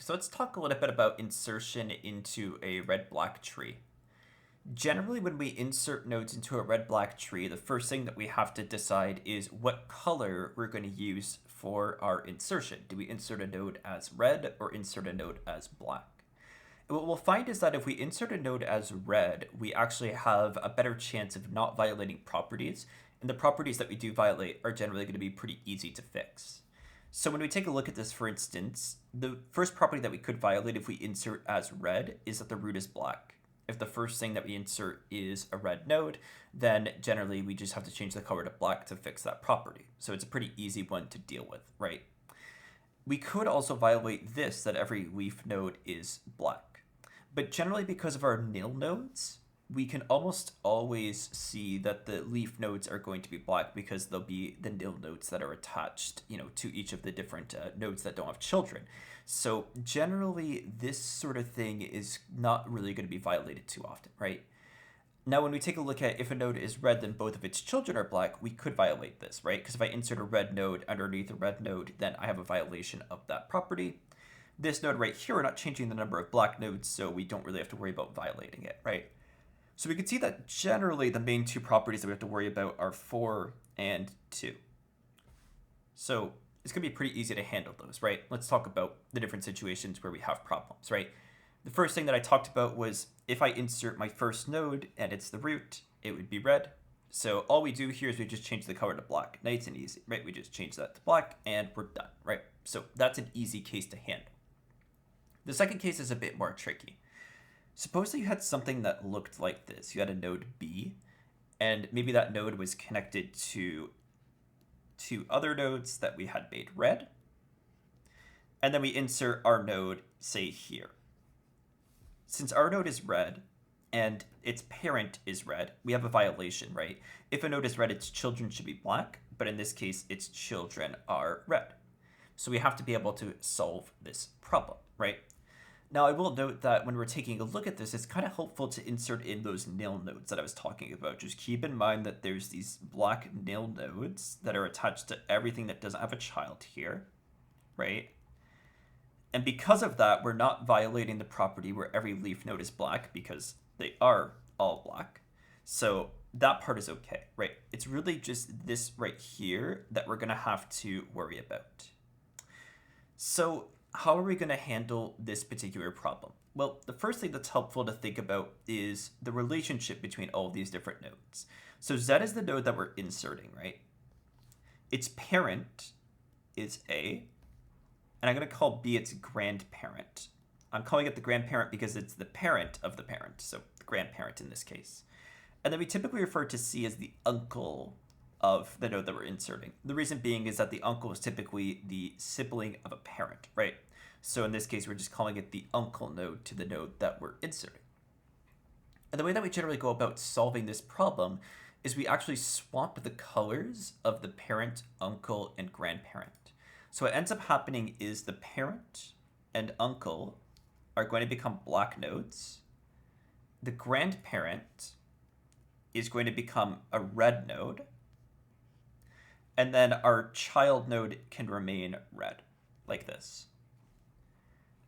So let's talk a little bit about insertion into a red-black tree. Generally, when we insert nodes into a red-black tree, the first thing that we have to decide is what color we're going to use for our insertion. Do we insert a node as red or insert a node as black? And what we'll find is that if we insert a node as red, we actually have a better chance of not violating properties, and the properties that we do violate are generally going to be pretty easy to fix. So when we take a look at this, for instance, the first property that we could violate if we insert as red is that the root is black. If the first thing that we insert is a red node, then generally we just have to change the color to black to fix that property. So it's a pretty easy one to deal with, right? We could also violate this, that every leaf node is black. But generally, because of our nil nodes, we can almost always see that the leaf nodes are going to be black because they'll be the nil nodes that are attached, to each of the different nodes that don't have children. So generally, this sort of thing is not really going to be violated too often, right? Now, when we take a look at if a node is red, then both of its children are black, we could violate this, right? Because if I insert a red node underneath a red node, then I have a violation of that property. This node right here, we're not changing the number of black nodes, so we don't really have to worry about violating it, right? So we can see that generally the main two properties that we have to worry about are 4 and 2. So it's going to be pretty easy to handle those, right? Let's talk about the different situations where we have problems, right? The first thing that I talked about was if I insert my first node and it's the root, it would be red. So all we do here is we just change the color to black. Nice and easy, right? We just change that to black and we're done, right? So that's an easy case to handle. The second case is a bit more tricky. Suppose that you had something that looked like this. You had a node B, and maybe that node was connected to two other nodes that we had made red. And then we insert our node, say, here. Since our node is red and its parent is red, we have a violation, right? If a node is red, its children should be black, but in this case, its children are red. So we have to be able to solve this problem, right? Now, I will note that when we're taking a look at this, it's kind of helpful to insert in those nil nodes that I was talking about. Just keep in mind that there's these black nil nodes that are attached to everything that doesn't have a child here, right? And because of that, we're not violating the property where every leaf node is black because they are all black. So that part is okay, right? It's really just this right here that we're going to have to worry about. So how are we going to handle this particular problem? Well, the first thing that's helpful to think about is the relationship between all of these different nodes. So Z is the node that we're inserting, right? Its parent is A, and I'm going to call B its grandparent. I'm calling it the grandparent because it's the parent of the parent, so the grandparent in this case. And then we typically refer to C as the uncle of the node that we're inserting. The reason being is that the uncle is typically the sibling of a parent, right? So in this case, we're just calling it the uncle node to the node that we're inserting. And the way that we generally go about solving this problem is we actually swap the colors of the parent, uncle, and grandparent. So what ends up happening is the parent and uncle are going to become black nodes. The grandparent is going to become a red node. And then our child node can remain red, like this.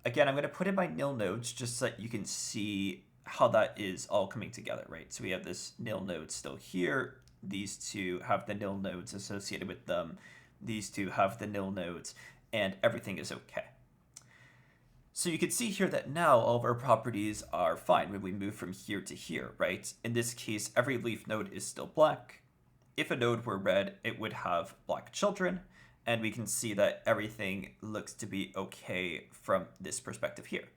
Again, I'm going to put in my nil nodes just so that you can see how that is all coming together, right? So we have this nil node still here. These two have the nil nodes associated with them. These two have the nil nodes, and everything is okay. So you can see here that now all of our properties are fine when we move from here to here, right? In this case, every leaf node is still black. If a node were red, it would have black children, and we can see that everything looks to be okay from this perspective here.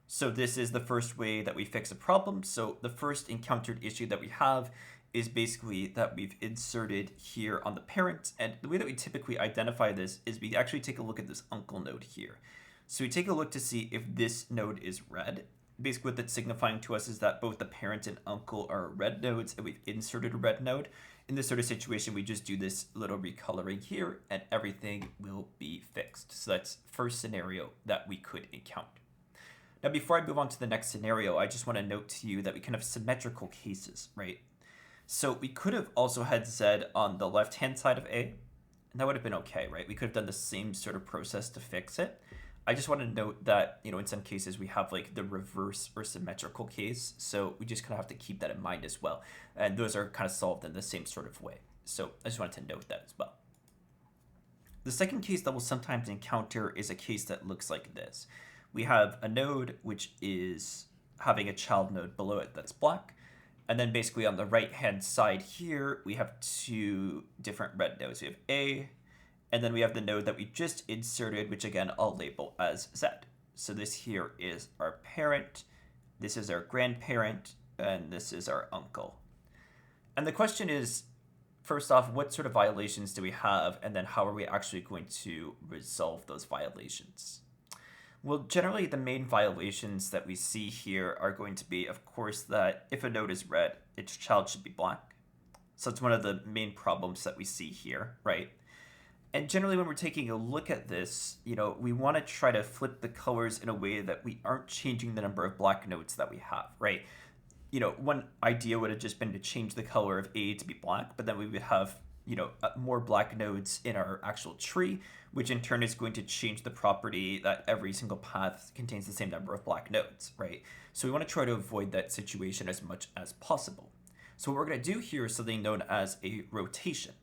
So this is the first way that we fix a problem. So the first encountered issue that we have is basically that we've inserted here on the parent, and the way that we typically identify this is we actually take a look at this uncle node here. So we take a look to see if this node is red. Basically what that's signifying to us is that both the parent and uncle are red nodes, and we've inserted a red node. In this sort of situation, we just do this little recoloring here, and everything will be fixed. So that's first scenario that we could encounter. Now, before I move on to the next scenario, I just want to note to you that we can have symmetrical cases, right? So we could have also had Z on the left-hand side of A, and that would have been okay, right? We could have done the same sort of process to fix it. I just want to note that, in some cases we have like the reverse or symmetrical case. So we just kind of have to keep that in mind as well. And those are kind of solved in the same sort of way. So I just wanted to note that as well. The second case that we'll sometimes encounter is a case that looks like this. We have a node which is having a child node below it that's black. And then basically on the right-hand side here, we have two different red nodes. We have A, and then we have the node that we just inserted, which again, I'll label as Z. So this here is our parent, this is our grandparent, and this is our uncle. And the question is, first off, what sort of violations do we have? And then how are we actually going to resolve those violations? Well, generally the main violations that we see here are going to be, of course, that if a node is red, its child should be black. So it's one of the main problems that we see here, right? And generally when we're taking a look at this, we want to try to flip the colors in a way that we aren't changing the number of black nodes that we have, right? One idea would have just been to change the color of A to be black, but then we would have more black nodes in our actual tree, which in turn is going to change the property that every single path contains the same number of black nodes, right? So we want to try to avoid that situation as much as possible. So what we're going to do here is something known as a rotation.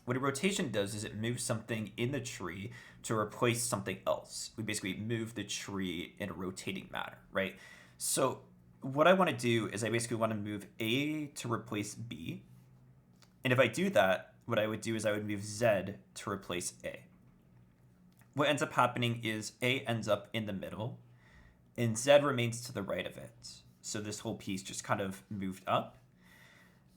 What a rotation does is it moves something in the tree to replace something else. We basically move the tree in a rotating manner, right? So what I want to do is I basically want to move A to replace B. And if I do that, what I would do is I would move Z to replace A. What ends up happening is A ends up in the middle, and Z remains to the right of it. So this whole piece just kind of moved up.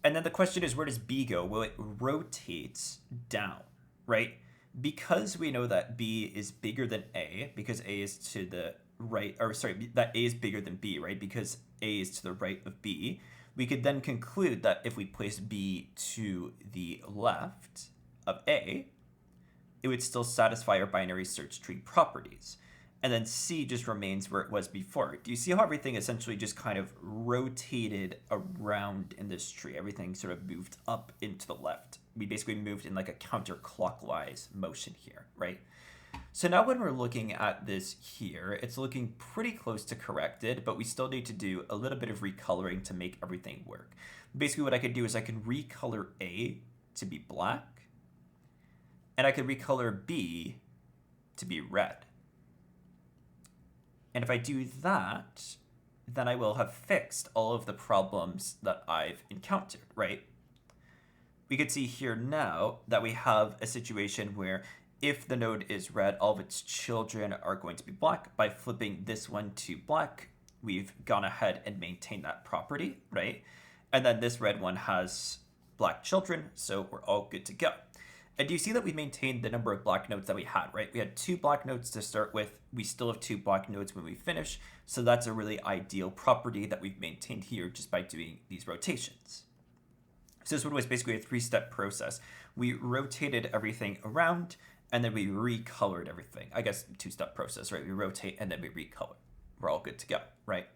And then the question is, where does B go? Well, it rotates down, right? Because we know that B is bigger than A, because A is to the right, or sorry, that A is bigger than B, right? Because A is to the right of B, we could then conclude that if we place B to the left of A, it would still satisfy our binary search tree properties. And then C just remains where it was before. Do you see how everything essentially just kind of rotated around in this tree? Everything sort of moved up into the left. We basically moved in like a counterclockwise motion here, right? So now when we're looking at this here, it's looking pretty close to corrected, but we still need to do a little bit of recoloring to make everything work. Basically what I could do is I can recolor A to be black, and I could recolor B to be red. And if I do that, then I will have fixed all of the problems that I've encountered, right? We could see here now that we have a situation where if the node is red, all of its children are going to be black. By flipping this one to black, we've gone ahead and maintained that property, right? And then this red one has black children, so we're all good to go. And do you see that we maintained the number of black nodes that we had, right? We had 2 black nodes to start with. We still have 2 black nodes when we finish. So that's a really ideal property that we've maintained here just by doing these rotations. So this one was basically a 3-step process. We rotated everything around, and then we recolored everything. I guess 2-step process, right? We rotate and then we recolor. We're all good to go, right?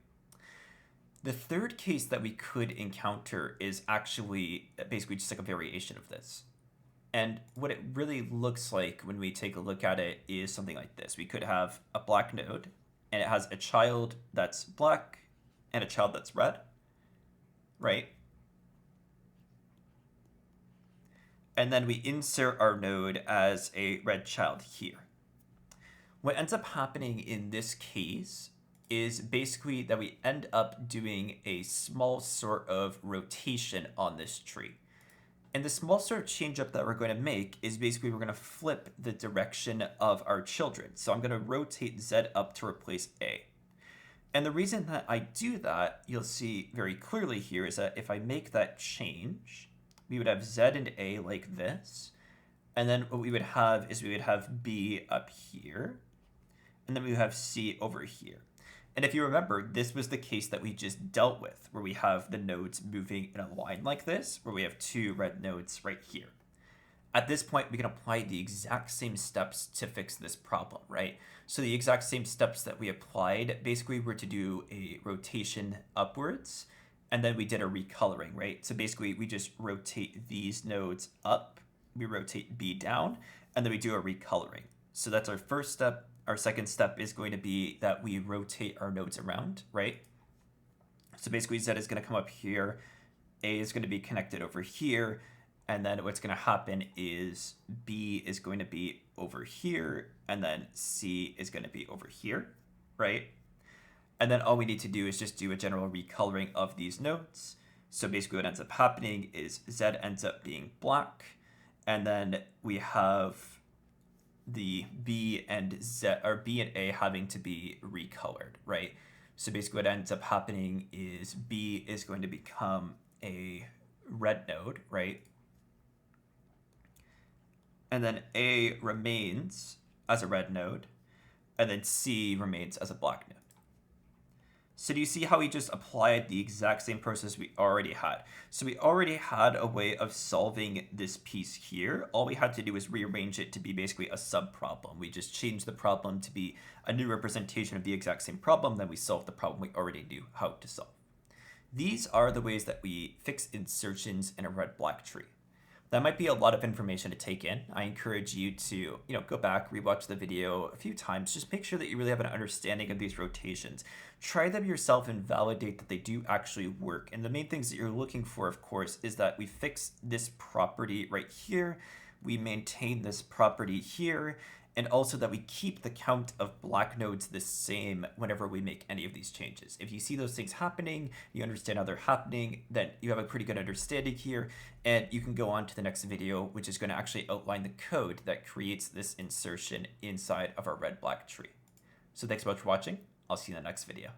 The third case that we could encounter is actually basically just like a variation of this. And what it really looks like when we take a look at it is something like this. We could have a black node, and it has a child that's black and a child that's red, right? And then we insert our node as a red child here. What ends up happening in this case is basically that we end up doing a small sort of rotation on this tree. And the small sort of change up that we're going to make is basically we're going to flip the direction of our children. So I'm going to rotate Z up to replace A. And the reason that I do that, you'll see very clearly here, is that if I make that change, we would have Z and A like this. And then what we would have is we would have B up here. And then we would have C over here. And if you remember, this was the case that we just dealt with, where we have the nodes moving in a line like this, where we have 2 red nodes right here. At this point, we can apply the exact same steps to fix this problem, right? So the exact same steps that we applied basically were to do a rotation upwards, and then we did a recoloring, right? So basically, we just rotate these nodes up, we rotate B down, and then we do a recoloring. So that's our first step, our second step is going to be that we rotate our nodes around, right? So basically Z is going to come up here, A is going to be connected over here, and then what's going to happen is B is going to be over here, and then C is going to be over here, right? And then all we need to do is just do a general recoloring of these nodes. So basically what ends up happening is Z ends up being black, and then we have the B and Z, or B and A having to be recolored, right? So basically what ends up happening is B is going to become a red node, right? And then A remains as a red node, and then C remains as a black node. So do you see how we just applied the exact same process we already had? So we already had a way of solving this piece here. All we had to do was rearrange it to be basically a sub-problem. We just changed the problem to be a new representation of the exact same problem, then we solved the problem we already knew how to solve. These are the ways that we fix insertions in a red-black tree. That might be a lot of information to take in. I encourage you to, go back, rewatch the video a few times. Just make sure that you really have an understanding of these rotations. Try them yourself and validate that they do actually work. And the main things that you're looking for, of course, is that we fix this property right here, we maintain this property here, and also that we keep the count of black nodes the same whenever we make any of these changes. If you see those things happening, you understand how they're happening, then you have a pretty good understanding here, and you can go on to the next video, which is going to actually outline the code that creates this insertion inside of our red-black tree. So thanks so much for watching. I'll see you in the next video.